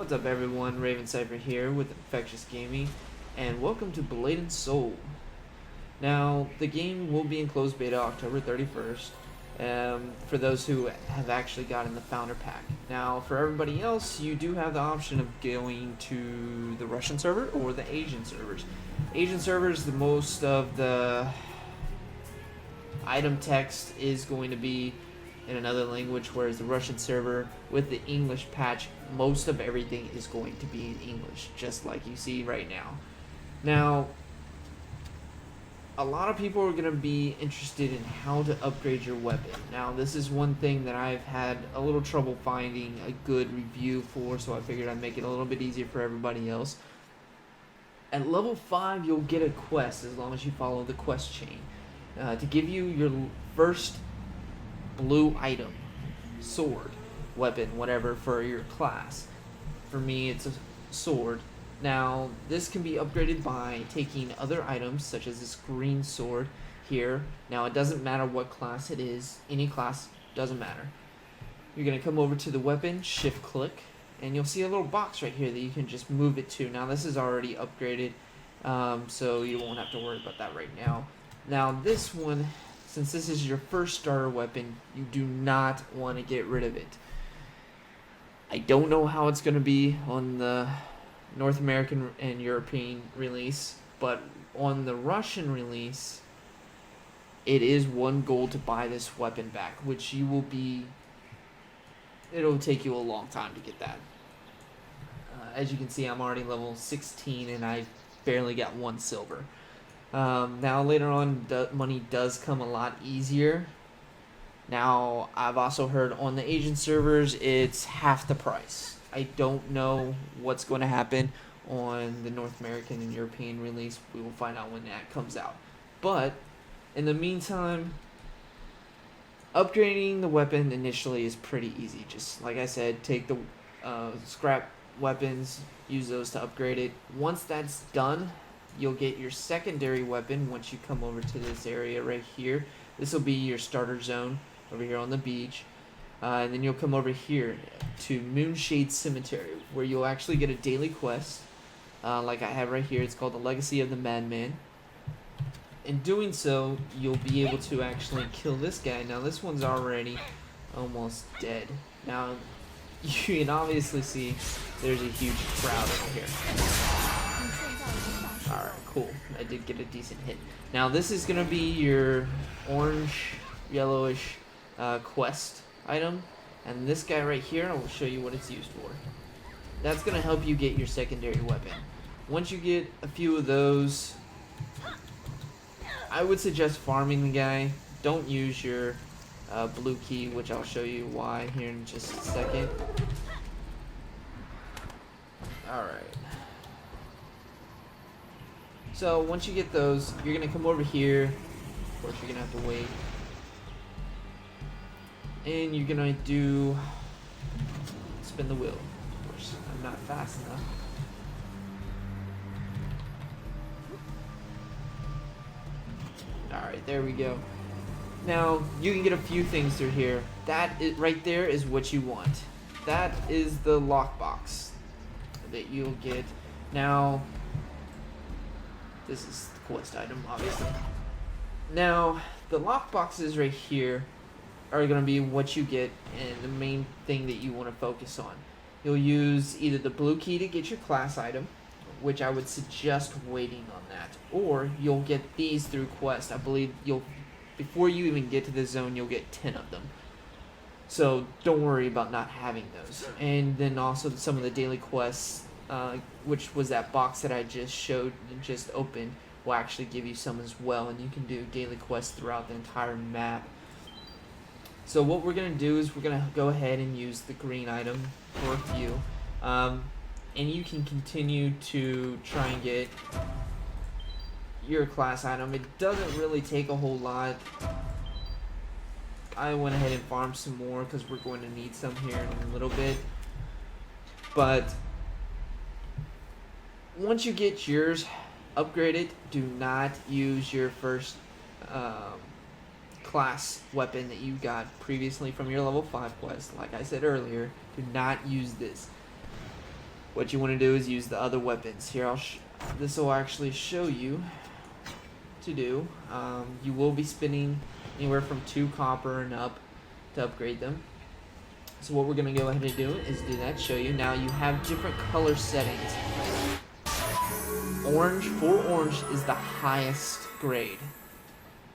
What's up everyone, Raven Cypher here with Infektious Gaming, and welcome to Blade & Soul. Now, the game will be in closed beta October 31st, for those who have actually gotten the Founder Pack. Now, for everybody else, you do have the option of going to the Russian server or the Asian servers. Asian servers, the most of the item text is going to be in another language, whereas the Russian server with the English patch, most of everything is going to be in English, just like you see right now. Now, a lot of people are going to be interested in how to upgrade your weapon. Now, this is one thing that I've had a little trouble finding a good review for, so I figured I'd make it a little bit easier for everybody else. At level 5, you'll get a quest as long as you follow the quest chain to give you your first blue item, sword, weapon, whatever, for your class. For me, it's a sword. Now, this can be upgraded by taking other items, such as this green sword here. Now, it doesn't matter what class it is. Any class, doesn't matter. You're going to come over to the weapon, shift click, and you'll see a little box right here that you can just move it to. Now, this is already upgraded, so you won't have to worry about that right now. Now, this one, since this is your first starter weapon, you do not want to get rid of it. I don't know how it's going to be on the North American and European release, but on the Russian release, it is 1 gold to buy this weapon back, which you will be... It'll take you a long time to get that. As you can see, I'm already level 16 and I barely got 1 silver. Now later on, money does come a lot easier. Now, I've also heard on the Asian servers, it's half the price. I don't know what's going to happen on the North American and European release. We will find out when that comes out. But, in the meantime, upgrading the weapon initially is pretty easy. Just like I said, take the scrap weapons, use those to upgrade it. Once that's done, you'll get your secondary weapon once you come over to this area right here. This will be your starter zone over here on the beach. And then you'll come over here to Moonshade Cemetery, where you'll actually get a daily quest, like I have right here. It's called the Legacy of the Madman. In doing so, you'll be able to actually kill this guy. Now, this one's already almost dead. Now, you can obviously see there's a huge crowd over here. Alright, cool. I did get a decent hit. Now, this is going to be your orange, yellowish quest item. And this guy right here, I will show you what it's used for. That's going to help you get your secondary weapon. Once you get a few of those, I would suggest farming the guy. Don't use your blue key, which I'll show you why here in just a second. Alright. So, once you get those, you're going to come over here. Of course, you're going to have to wait. And you're going to spin the wheel. Of course, I'm not fast enough. Alright, there we go. Now, you can get a few things through here. That is, right there is what you want. That is the lockbox that you'll get. Now, this is the quest item, obviously. Now, the lockboxes right here are going to be what you get and the main thing that you want to focus on. You'll use either the blue key to get your class item, which I would suggest waiting on that, or you'll get these through quest. I believe before you even get to this zone, you'll get 10 of them. So don't worry about not having those. And then also some of the daily quests, which was that box that I just showed and just opened, will actually give you some as well, and you can do daily quests throughout the entire map. So what we're going to do is we're going to go ahead and use the green item for a few. And you can continue to try and get your class item. It doesn't really take a whole lot. I went ahead and farmed some more because we're going to need some here in a little bit. But once you get yours upgraded, do not use your first class weapon that you got previously from your level 5 quest. Like I said earlier, do not use this. what you want to do is use the other weapons. Here, this will actually show you to do. You will be spending anywhere from 2 copper and up to upgrade them. So what we're going to go ahead and do is do that, show you. Now you have different color settings. Orange, for orange, is the highest grade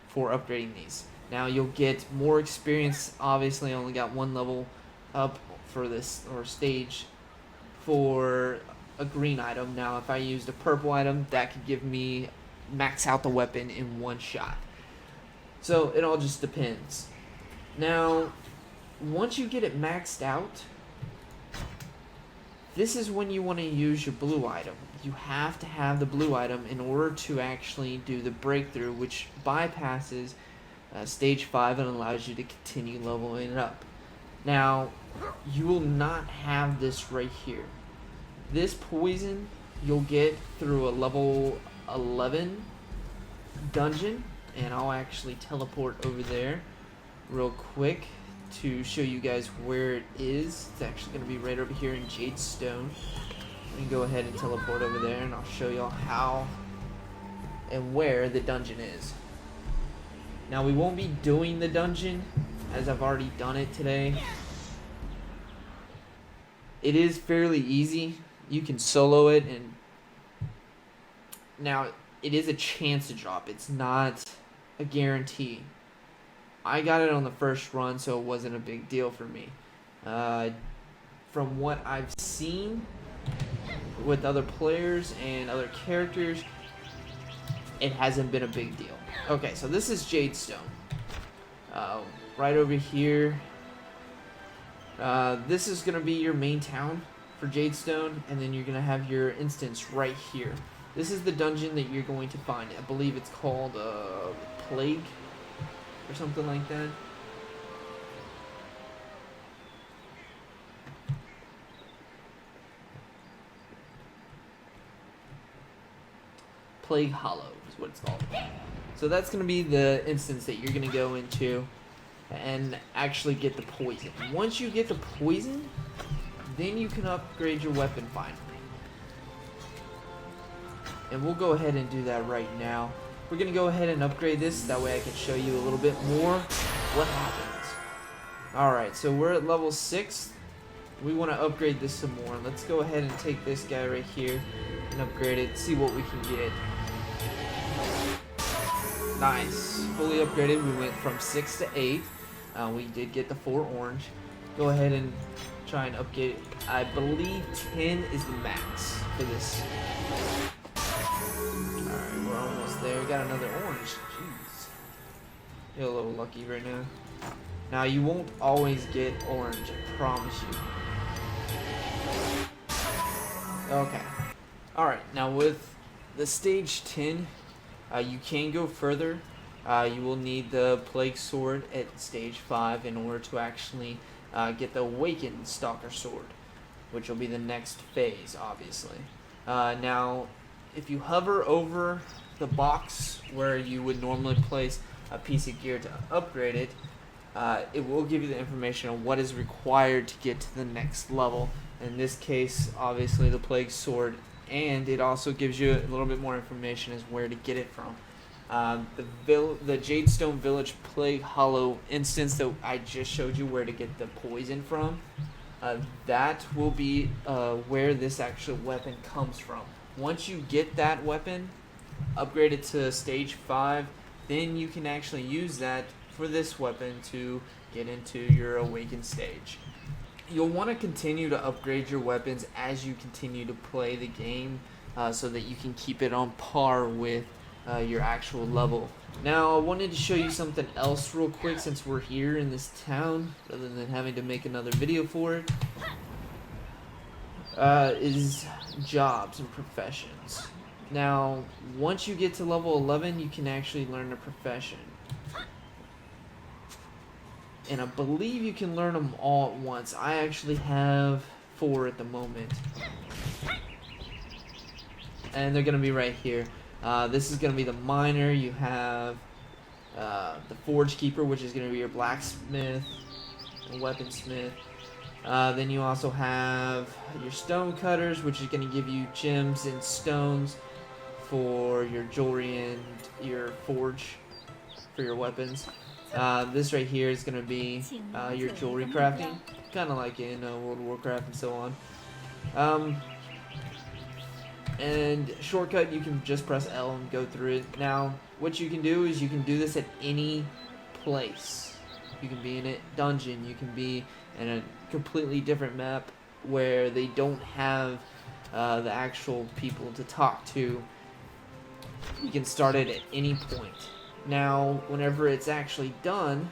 for upgrading these. Now you'll get more experience. Obviously, I only got 1 level up for this, or stage, for a green item. Now if I used a purple item, that could give me max out the weapon in 1 shot. So it all just depends. Now once you get it maxed out, this is when you want to use your blue item. You have to have the blue item in order to actually do the breakthrough, which bypasses stage 5 and allows you to continue leveling it up. Now you will not have this right here. This poison you'll get through a level 11 dungeon, and I'll actually teleport over there real quick to show you guys where it is. It's actually going to be right over here in Jadestone. You can go ahead and teleport over there, and I'll show y'all how and where the dungeon is. Now we won't be doing the dungeon, as I've already done it today. It is fairly easy. You can solo it, and now it is a chance to drop. It's not a guarantee. I got it on the first run, so it wasn't a big deal for me. From what I've seen with other players and other characters, it hasn't been a big deal. Okay, so this is Jadestone. Right over here. This is going to be your main town for Jadestone, and then you're going to have your instance right here. This is the dungeon that you're going to find. I believe it's called Plague or something like that. Plague Hollow is what it's called. So that's going to be the instance that you're going to go into and actually get the poison. Once you get the poison, then you can upgrade your weapon finally. And we'll go ahead and do that right now. We're going to go ahead and upgrade this, that way I can show you a little bit more what happens. Alright, so we're at level 6. We want to upgrade this some more. Let's go ahead and take this guy right here and upgrade it, see what we can get. Nice. Fully upgraded. We went from 6 to 8. We did get the 4 orange. Go ahead and try and upgrade it. I believe 10 is the max for this. Alright, we're almost there. We got another orange. Jeez. You're a little lucky right now. Now, you won't always get orange, I promise you. Okay. Alright, now with the stage 10, you can go further. You will need the Plague Sword at stage 5 in order to actually get the Awakened Stalker Sword, which will be the next phase, obviously. Now, if you hover over the box where you would normally place a piece of gear to upgrade it, it will give you the information on what is required to get to the next level. In this case, obviously, the Plague Sword, and it also gives you a little bit more information as where to get it from. The Jadestone Village Plague Hollow instance that I just showed you where to get the poison from, that will be where this actual weapon comes from. Once you get that weapon, upgrade it to stage 5, then you can actually use that for this weapon to get into your awakened stage. You'll want to continue to upgrade your weapons as you continue to play the game, so that you can keep it on par with your actual level. Now, I wanted to show you something else real quick since we're here in this town, rather than having to make another video for it. Is jobs and professions. Now, once you get to level 11, you can actually learn a profession. And I believe you can learn them all at once. I actually have 4 at the moment. And they're going to be right here. This is going to be the miner. You have the forge keeper, which is going to be your blacksmith, a weaponsmith. Then you also have your stone cutters, which is going to give you gems and stones for your jewelry and your forge for your weapons. This right here is going to be your jewelry crafting, kind of like in World of Warcraft and so on. And shortcut, you can just press L and go through it. Now, what you can do is you can do this at any place. You can be in a dungeon, you can be in a completely different map where they don't have the actual people to talk to. You can start it at any point. Now, whenever it's actually done,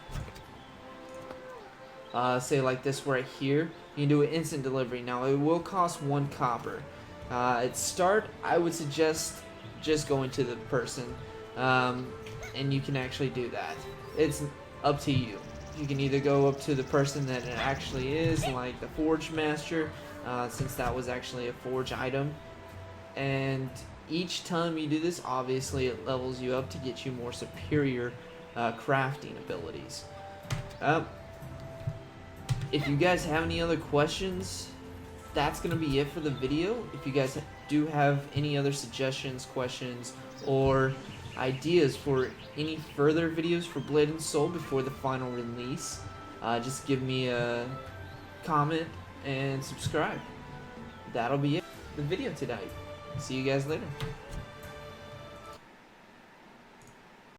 say like this right here, you can do an instant delivery. Now, it will cost 1 copper. At start, I would suggest just going to the person, and you can actually do that. It's up to you. You can either go up to the person that it actually is, like the Forge Master, since that was actually a forge item. And each time you do this, obviously it levels you up to get you more superior crafting abilities. If you guys have any other questions, that's going to be it for the video. If you guys do have any other suggestions, questions, or ideas for any further videos for Blade and Soul before the final release, just give me a comment and subscribe. That'll be it for the video tonight. See you guys later.